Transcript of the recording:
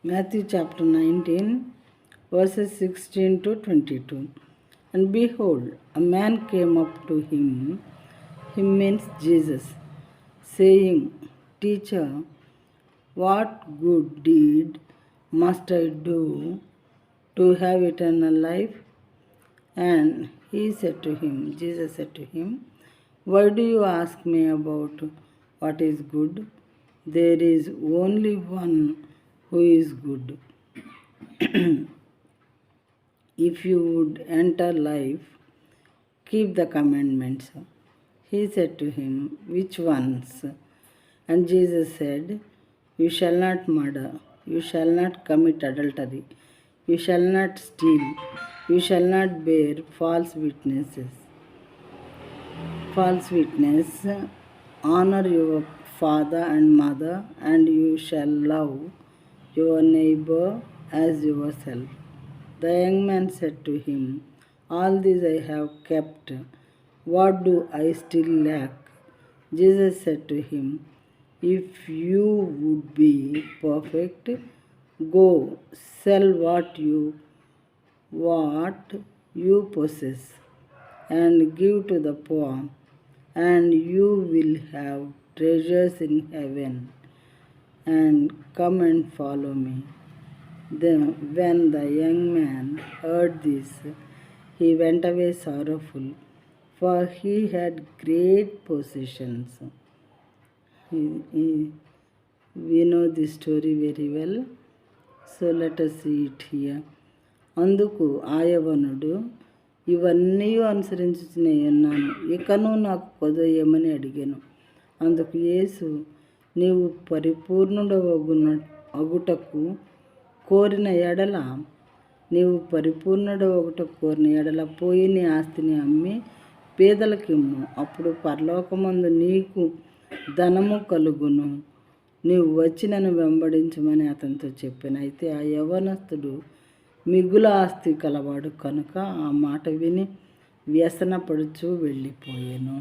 Matthew chapter 19, verses 16 to 22. And behold, a man came up to him means Jesus, saying, Teacher, what good deed must I do to have eternal life? And Jesus said to him, Why do you ask me about what is good? There is only one who is good. If you would enter life, keep the commandments. He said to him, Which ones? And Jesus said, You shall not murder, you shall not commit adultery, you shall not steal, you shall not bear false witness, honor your father and mother, and you shall love your neighbor as yourself. The young man said to him, All these I have kept. What do I still lack? Jesus said to him, If you would be perfect, go sell what you possess and give to the poor, and you will have treasures in heaven. And come and follow me. Then, when the young man heard this, he went away sorrowful, for he had great possessions. We know this story very well, so let us see it here. అందుకు ఆ యవనుడు, ఇవన్నీ అనుసరించుతూనే ఉన్నాను, ఇకను నాకు కొదయమని అడిగాను. అందుకు యేసు, నీవు అగుటకు కోరిన ఎడల పోయి నీ ఆస్తిని అమ్మి పేదలకిమ్ము, అప్పుడు పరలోకమందు నీకు ధనము కలుగును. నీవు వచ్చి నన్ను వెంబడించమని అతనితో చెప్పాను. అయితే ఆ యవనస్తుడు మిగుల ఆస్తి కలవాడు కనుక ఆ మాట విని వ్యసనపడుచు వెళ్ళిపోయాను.